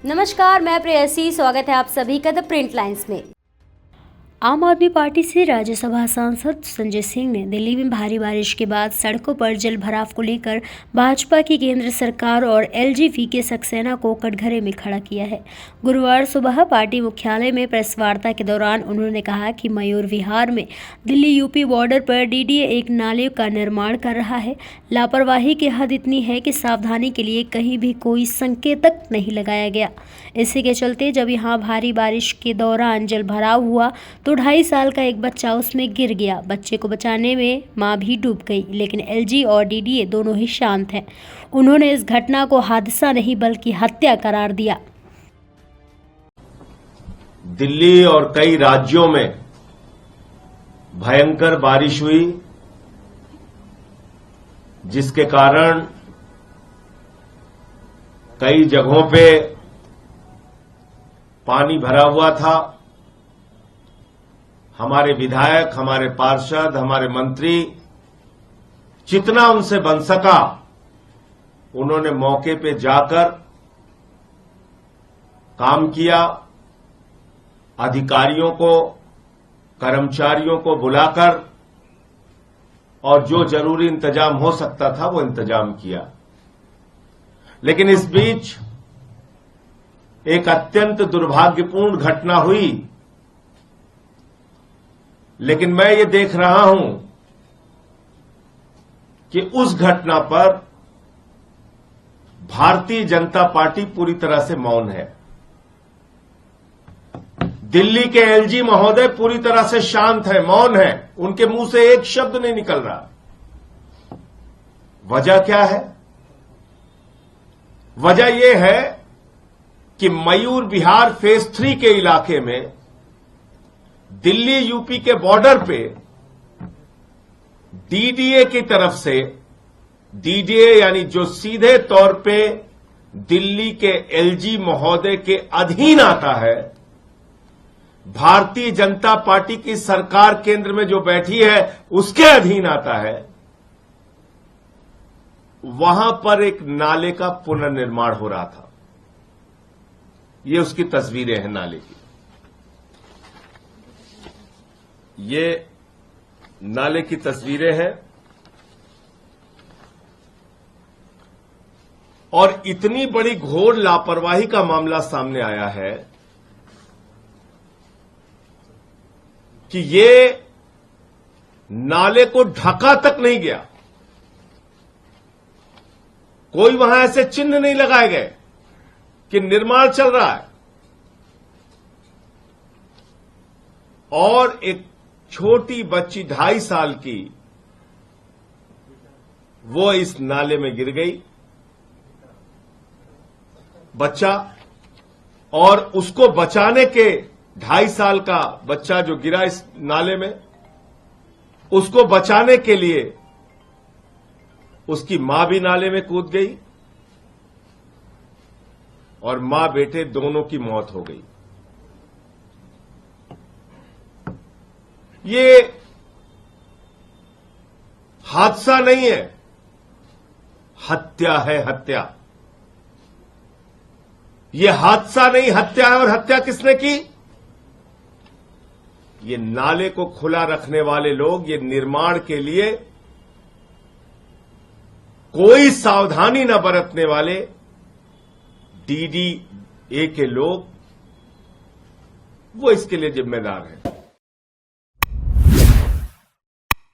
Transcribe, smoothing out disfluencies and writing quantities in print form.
नमस्कार, मैं प्रेयसी। स्वागत है आप सभी का द प्रिंट लाइन्स में। आम आदमी पार्टी से राज्यसभा सांसद संजय सिंह ने दिल्ली में भारी बारिश के बाद सड़कों पर जल भराव को लेकर भाजपा की केंद्र सरकार और एलजी के सक्सेना को कटघरे में खड़ा किया है। गुरुवार सुबह पार्टी मुख्यालय में प्रेस वार्ता के दौरान उन्होंने कहा कि मयूर विहार में दिल्ली यूपी बॉर्डर पर डीडीए एक नाले का निर्माण कर रहा है। लापरवाही की हद इतनी है कि सावधानी के लिए कहीं भी कोई संकेतक नहीं लगाया गया। इसी के चलते जब यहाँ भारी बारिश के दौरान जल भराव हुआ तो 2.5 साल का एक बच्चा उसमें गिर गया। बच्चे को बचाने में मां भी डूब गई, लेकिन एलजी और डीडीए दोनों ही शांत हैं। उन्होंने इस घटना को हादसा नहीं बल्कि हत्या करार दिया। दिल्ली और कई राज्यों में भयंकर बारिश हुई, जिसके कारण कई जगहों पे पानी भरा हुआ था। हमारे विधायक, हमारे पार्षद, हमारे मंत्री जितना उनसे बन सका उन्होंने मौके पे जाकर काम किया। अधिकारियों को, कर्मचारियों को बुलाकर और जो जरूरी इंतजाम हो सकता था वो इंतजाम किया। लेकिन इस बीच एक अत्यंत दुर्भाग्यपूर्ण घटना हुई। लेकिन मैं ये देख रहा हूं कि उस घटना पर भारतीय जनता पार्टी पूरी तरह से मौन है। दिल्ली के एलजी महोदय पूरी तरह से शांत है, मौन है। उनके मुंह से एक शब्द नहीं निकल रहा। वजह क्या है? वजह यह है कि मयूर विहार फेज 3 के इलाके में दिल्ली यूपी के बॉर्डर पे डीडीए की तरफ से, डीडीए यानी जो सीधे तौर पे दिल्ली के एलजी महोदय के अधीन आता है, भारतीय जनता पार्टी की सरकार केंद्र में जो बैठी है उसके अधीन आता है, वहां पर एक नाले का पुनर्निर्माण हो रहा था। ये उसकी तस्वीरें हैं नाले की। ये नाले की तस्वीरें हैं और इतनी बड़ी घोर लापरवाही का मामला सामने आया है कि ये नाले को ढका तक नहीं गया। कोई वहां ऐसे चिन्ह नहीं लगाए गए कि निर्माण चल रहा है। और एक छोटी बच्ची 2.5 साल की, वो इस नाले में गिर गई। बच्चा और उसको बचाने के 2.5 साल का बच्चा जो गिरा इस नाले में, उसको बचाने के लिए उसकी मां भी नाले में कूद गई और मां बेटे दोनों की मौत हो गई। ये हादसा नहीं है, हत्या है, हत्या। ये हादसा नहीं, हत्या है। और हत्या किसने की? ये नाले को खुला रखने वाले लोग, ये निर्माण के लिए कोई सावधानी न बरतने वाले डीडीए के लोग, वो इसके लिए जिम्मेदार हैं।